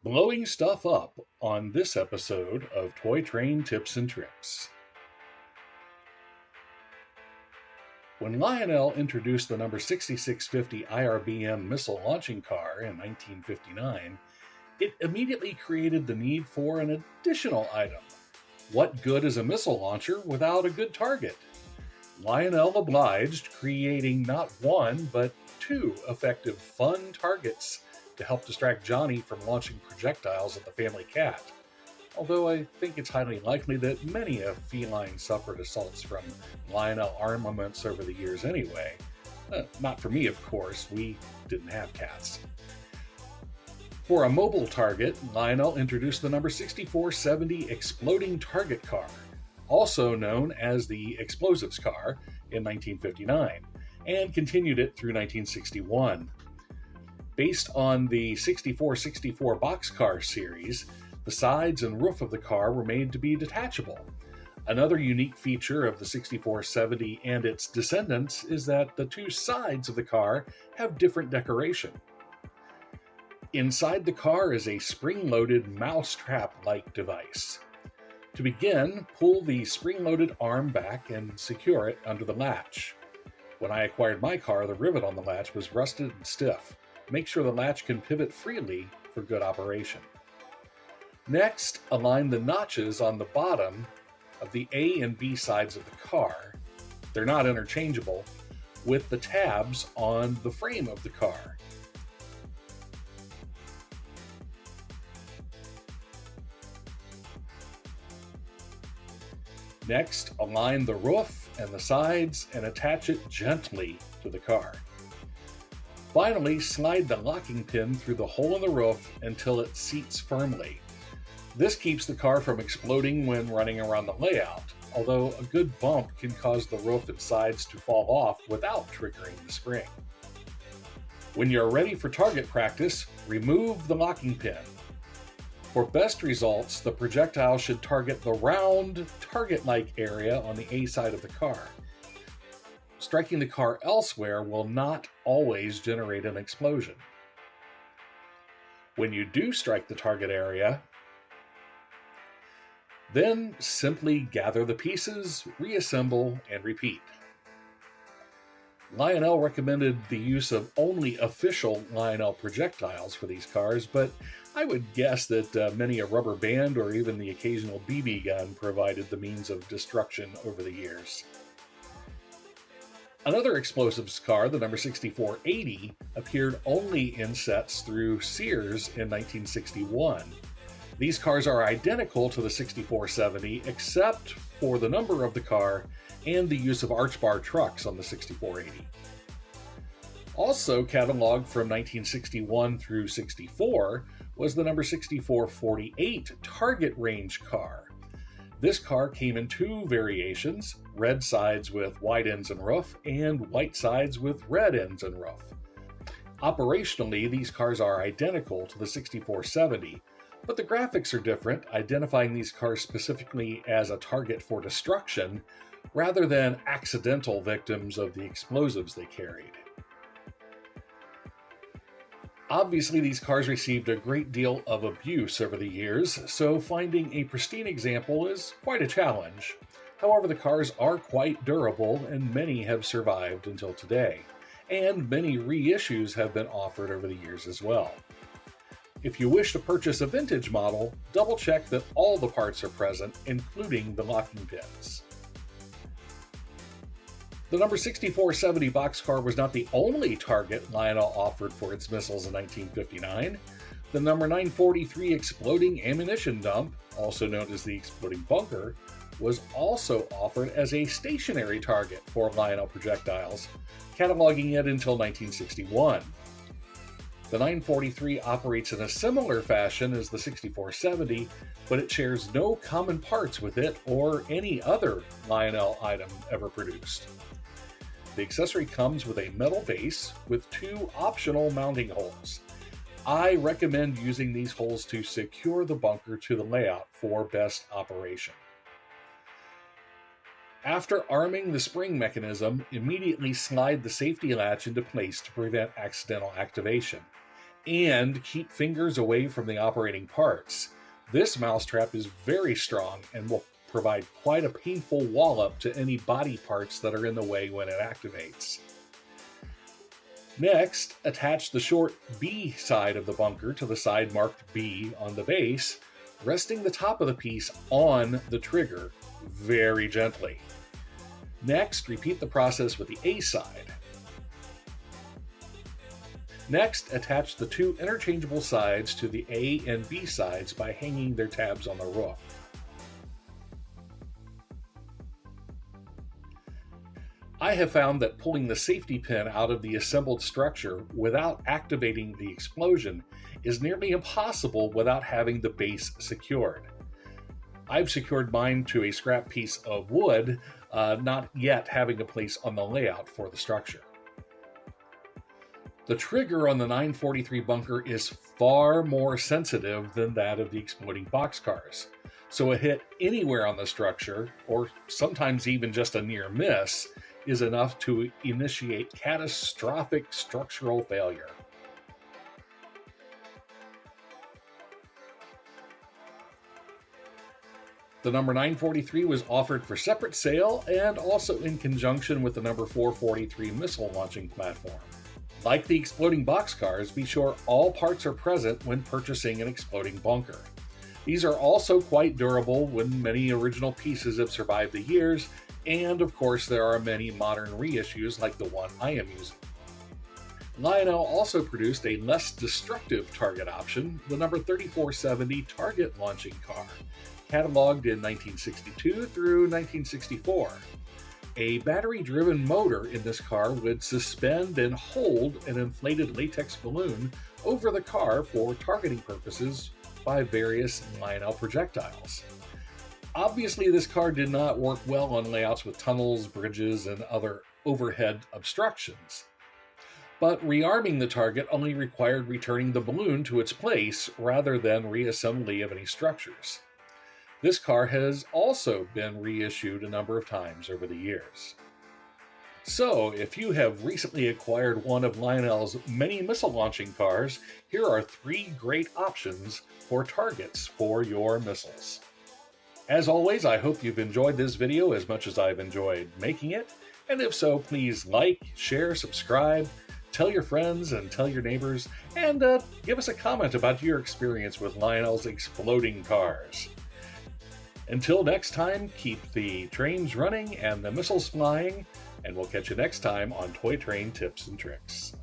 Blowing stuff up on this episode of Toy Train Tips and Tricks. When Lionel introduced the number 6650 IRBM Missile Launching Car in 1959, it immediately created the need for an additional item. What good is a missile launcher without a good target? Lionel obliged, creating not one, but two effective fun targets to help distract Johnny from launching projectiles at the family cat. Although I think it's highly likely that many a feline suffered assaults from Lionel armaments over the years anyway. Not for me, of course, we didn't have cats. For a mobile target, Lionel introduced the number 6470 Exploding Target Car, also known as the Explosives Car, in 1959, and continued it through 1961. Based on the 6464 Boxcar series, the sides and roof of the car were made to be detachable. Another unique feature of the 6470 and its descendants is that the two sides of the car have different decoration. Inside the car is a spring-loaded mousetrap-like device. To begin, pull the spring-loaded arm back and secure it under the latch. When I acquired my car, the rivet on the latch was rusted and stiff. Make sure the latch can pivot freely for good operation. Next, align the notches on the bottom of the A and B sides of the car. They're not interchangeable, with the tabs on the frame of the car. Next, align the roof and the sides and attach it gently to the car. Finally, slide the locking pin through the hole in the roof until it seats firmly. This keeps the car from exploding when running around the layout, although a good bump can cause the roof and sides to fall off without triggering the spring. When you're ready for target practice, remove the locking pin. For best results, the projectile should target the round, target-like area on the A side of the car. Striking the car elsewhere will not always generate an explosion. When you do strike the target area, then simply gather the pieces, reassemble, and repeat. Lionel recommended the use of only official Lionel projectiles for these cars, but I would guess that many a rubber band or even the occasional BB gun provided the means of destruction over the years. Another explosives car, the number 6480, appeared only in sets through Sears in 1961. These cars are identical to the 6470 except for the number of the car and the use of arch bar trucks on the 6480. Also cataloged from 1961 through 64 was the number 6448 Target Range Car. This car came in two variations, red sides with white ends and roof, and white sides with red ends and roof. Operationally, these cars are identical to the 6470, but the graphics are different, identifying these cars specifically as a target for destruction, rather than accidental victims of the explosives they carried. Obviously, these cars received a great deal of abuse over the years, so finding a pristine example is quite a challenge. However, the cars are quite durable, and many have survived until today, and many reissues have been offered over the years as well. If you wish to purchase a vintage model, double-check that all the parts are present, including the locking pins. The number 6470 Boxcar was not the only target Lionel offered for its missiles in 1959. The number 943 Exploding Ammunition Dump, also known as the Exploding Bunker, was also offered as a stationary target for Lionel projectiles, cataloging it until 1961. The 943 operates in a similar fashion as the 6470, but it shares no common parts with it or any other Lionel item ever produced. The accessory comes with a metal base with two optional mounting holes. I recommend using these holes to secure the bunker to the layout for best operation. After arming the spring mechanism, immediately slide the safety latch into place to prevent accidental activation. and keep fingers away from the operating parts. This mousetrap is very strong and will provide quite a painful wallop to any body parts that are in the way when it activates. Next, attach the short B side of the bunker to the side marked B on the base, resting the top of the piece on the trigger very gently. Next, repeat the process with the A side. Next, attach the two interchangeable sides to the A and B sides by hanging their tabs on the roof. I have found that pulling the safety pin out of the assembled structure without activating the explosion is nearly impossible without having the base secured. I've secured mine to a scrap piece of wood, not yet having a place on the layout for the structure. The trigger on the 943 bunker is far more sensitive than that of the exploding boxcars, so a hit anywhere on the structure, or sometimes even just a near miss, is enough to initiate catastrophic structural failure. The number 943 was offered for separate sale and also in conjunction with the number 443 missile launching platform. Like the exploding boxcars, be sure all parts are present when purchasing an exploding bunker. These are also quite durable when many original pieces have survived the years, and of course there are many modern reissues like the one I am using. Lionel also produced a less destructive target option, the number 3470 Target Launching Car, cataloged in 1962 through 1964. A battery-driven motor in this car would suspend and hold an inflated latex balloon over the car for targeting purposes by various Lionel projectiles. Obviously, this car did not work well on layouts with tunnels, bridges, and other overhead obstructions. But rearming the target only required returning the balloon to its place rather than reassembly of any structures. This car has also been reissued a number of times over the years. So, if you have recently acquired one of Lionel's many missile launching cars, here are 3 great options for targets for your missiles. As always, I hope you've enjoyed this video as much as I've enjoyed making it, and if so, please like, share, subscribe, tell your friends and tell your neighbors, and give us a comment about your experience with Lionel's exploding cars. Until next time, keep the trains running and the missiles flying, and we'll catch you next time on Toy Train Tips and Tricks.